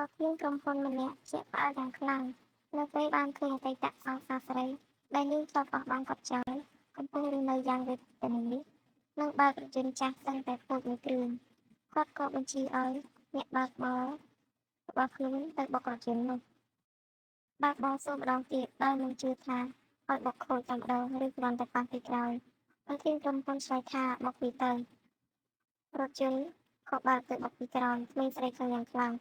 គ្មានក្រុមហ៊ុនម្នាក់ជាក់ផ្អើលយ៉ាងខ្លាំងនៅពេលបានឃើញអតីតសង្សារស្រីដែលនាងធ្លាប់បោះបង់គាត់ចោលកំពុងរស់នៅយ៉ាងវេទនានិងបើករថយន្តចាស់សឹងតែខូចមួយគ្រឿងគាត់ក៏បញ្ជាឲ្យអ្នកបើកបររបស់ខ្លួនទៅបុករថយន្តនោះបើកបរសួរម្ដងទៀតដោយមិនជឿថាឲ្យបុកខូចតែម្ដងឬគ្រាន់តែប៉ះពីក្រោយប្រធានក្រុមហ៊ុនឆ្លើយថាបុកពីទៅរថយន្តក៏បើកទៅបុកពីក្រោយក្មេងស្រីខឹងយ៉ាងខ្លាំង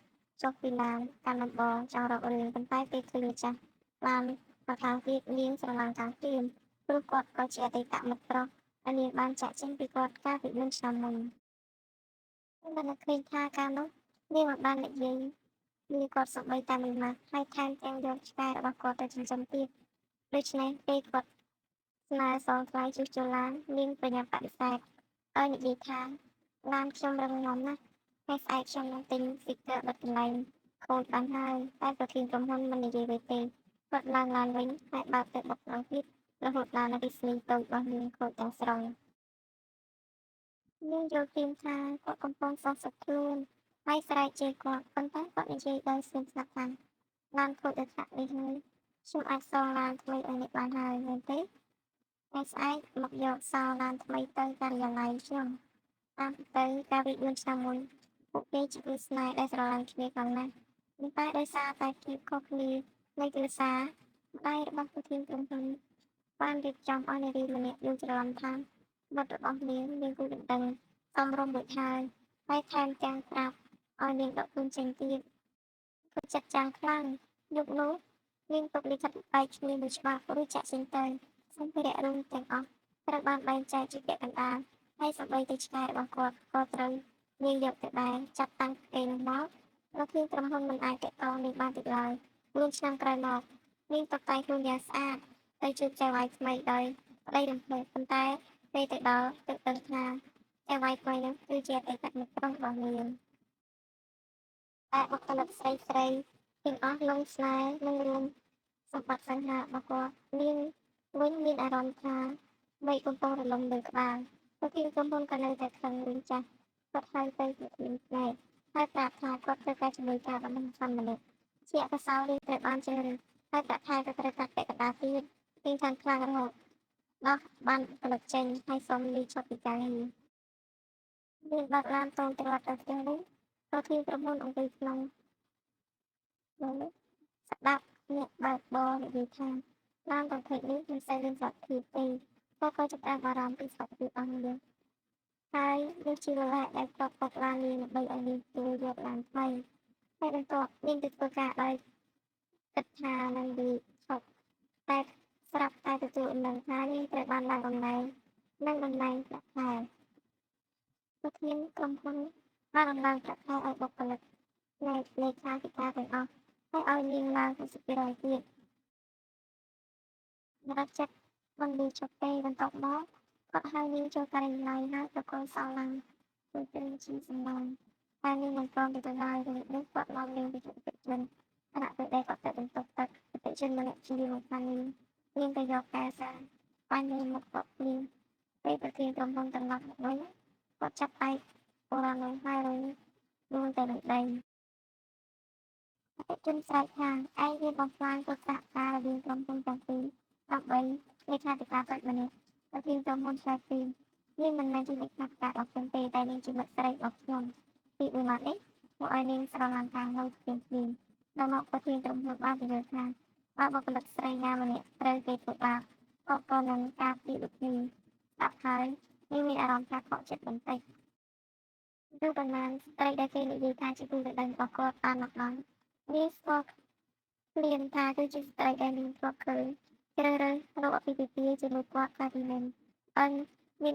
ចុះពីឡានកាន់ដំបងចង់រករឿងប៉ុន្តែពេលឃើញម្ចាស់ឡានមកខាងទៀតនាងស្រឡាំងខាងព្រាមព្រោះគាត់ក៏ជាអតីតមិត្តប្រុសដែលនាងបានចាក់ចេញពីគាត់កាលពី4ឆ្នាំមុនមិននឹកឃើញថាកាលនោះនាងមិនបាននិយាយលាគាត់សូម្បីតែមួយម៉ាត់ហើយថែមទាំងយកឆ្កែរបស់គាត់ទៅចិញ្ចឹមទៀតដូច្នេះពេលគាត់ស្នើសងថ្លៃជួសជុលឡាននាងប្រញាប់បដិសេធដោយនិយាយថាឡានខ្ញុំរឹងមាំណាស់ថ្ងៃស្អែកខ្ញុំនឹងទិញស្ទីគ័របិទកន្លែងខូចបានហើយតែប្រធានក្រុមហ៊ុនមិននិយាយអ្វីទេគាត់ឡើងឡានវិញហើយបើកទៅបុកម្ដងទៀតរហូតឡានអគ្គិសនីតូចរបស់នាងខូចទាំងស្រុងនាងយល់ឃើញថាគាត់កំពុងសងសឹកខ្លួនហើយស្រែកជេរគាត់ប៉ុន្តែគាត់និយាយដោយស្ងៀមស្ងាត់ថាឡានខូចដោយថ្នាក់នេះហើយខ្ញុំអាចសងឡានថ្មីឲ្យអ្នកបានហើយមែនទេថ្ងៃស្អែកមកយកសោឡានថ្មីទៅការិយាល័យខ្ញុំតាមពិតទៅកាលពី4ឆ្នាំមុនពួកគេជាគូស្នេហ៍ដែលស្រឡាញ់គ្នាខ្លាំងណាស់ប៉ុន្តែដោយសារតែភាពខុសគ្នានៃគ្រួសារម្ដាយរបស់ប្រធានក្រុមហ៊ុនបានរៀបចំឲ្យនារីម្នាក់យល់ច្រឡំថាបុត្ររបស់នាងគូដណ្ដឹងសមរម្យរួចហើយថែមទាំងប្រាប់ឲ្យនាងដកខ្លួនចេញទៀតគាត់ចាត់ចាំងខ្លាំងយប់នោះនាងទុកលិខិតបែកគ្នាមួយច្បាប់រួចចាក់ចេញទៅសម្ភារៈរួមទាំងអស់ត្រូវបានបែងចែកជាពាក់កណ្ដាលហើយសូម្បីតែឆ្កែរបស់គាត់ក៏ត្រូវនាងយកទៅដែរចាប់តាំងពីនោះមកប្រធានក្រុមហ៊ុនមិនអាចទាក់ទងនាងបានទៀតឡើយ4ឆ្នាំក្រោយមកនាងតុបតែងខ្លួនយ៉ាងស្អាតទៅជួបចៅហ្វាយថ្មីដោយក្តីរំភើបប៉ុន្តែពេលទៅដល់ទើបដឹងថាចៅហ្វាយថ្មីនោះគឺជាអតីតមិត្តប្រុសរបស់នាងតែបុគ្គលិកស្រីៗទាំងអស់លង់ស្នេហ៍នឹងរួមសម្បត្តិសង្ហារបស់គាត់នាងវិញមានអារម្មណ៍ថាមេឃកំពុងរលំលើក្បាលប្រធានក្រុមហ៊ុនក៏នៅតែខឹងរឿងចាស់គាត់ហៅទៅប្រធានផ្នែកហើយប្រាប់ថាគាត់ត្រូវការជំនួយការបណ្ដឹងខំម្នាក់ជាអកសោនាងត្រូវបានជ្រើសរើសហើយប្រាក់ខែក៏ត្រូវកាត់ពាក់កណ្ដាលទៀតនាងខាងខ្លាំងរហូតដោះបានផលិតចេញហើយសូមលីឈប់ពីការងារនាងបើកឡានតូចត្រឡប់ទៅផ្ទះវិញប្រធានក្រុមហ៊ុនអង្គុយក្នុងនោះស្ដាប់អ្នកបើកបរនិយាយថាឡានប្រភេទនេះមិនសូវមានសុវត្ថិភាពទេគាត់ក៏ចាប់ផ្ដើមបារម្ភពីសុខភាពរបស់នាងហើយនេះជាវេលាដែលគាត់បុកឡាននាងដើម្បីឲ្យនាងទទួលយកឡានថ្មីហើយបន្ទាប់នាងទៅធ្វើការដោយគិតថានឹងរីឈប់តែស្រាប់តែទទួលដំណឹងថានាងត្រូវបានឡើងតំណែងនិងតំណែងប្រាក់ខែប្រធានក្រុមហ៊ុនបានដំឡើងប្រាក់ខែឲ្យបុគ្គលិកលេខាធិការទាំងអស់ហើយឲ្យនាងឡើង50%ទៀតសម្រាប់ចិត្តមិនលឺចុះទេបន្ទាប់មកគាត់ហៅនាងចូលការិយាល័យហើយប្រគល់សោឡើងជួយព្រៀងជាសំណងតែនាងមិនព្រមទទួលឡើយរយៈនេះគាត់នាំនាងទៅជួបអតិថិជនខណៈពេលដែលគាត់ទៅបន្ទប់ទឹកអតិថិជនម្នាក់ជួយមកខាងនាងទៅយកកែសាបាញ់នាងមកគាត់ព្រៀងពេលប្រធានក្រុមហ៊ុនត្រឡប់មកវិញគាត់ចាប់ដៃបុរសនោះហើយរុញដួលទៅនឹងដីអតិថិជនស្រែកថាឯងមានបំផ្លាញកិច្ចសហការរវាងក្រុមហ៊ុនទាំងពីរដើម្បីលេខាធិការតូចម្នាក់ប្រធានក្រុមហ៊ុនឆ្លើយពីនាងមិនមែនជាលេខាធិការរបស់ខ្ញុំទេតែនាងជាមិត្តស្រីរបស់ខ្ញុំពីមួយម៉ាត់នេះមកឲ្យនាងស្រឡាំងខាងនោះព្រៀងដល់មកប្រធានក្រុមហ៊ុនបានពន្យល់ថាបើបុគ្គលិកស្រីណាម្នាក់ត្រូវគេធ្វើបាបក៏នឹងការពារដូចគ្នាស្ដាប់ហើយនាងមានអារម្មណ៍ថាខកចិត្តបន្តិចឬប៉ុន្មានស្ត្រីដែលគេនិយាយថាជាគូដណ្ដឹងរបស់គាត់បានមកដល់នាងស្គាល់ភ្លាមថាគឺជាស្ត្រីដែលនាងធ្លាប់ឃើញជ្រើសរើសរកអាពាហ៍ពិពាហ៍ជាមួយគាត់កាលពីមុនដោយមាន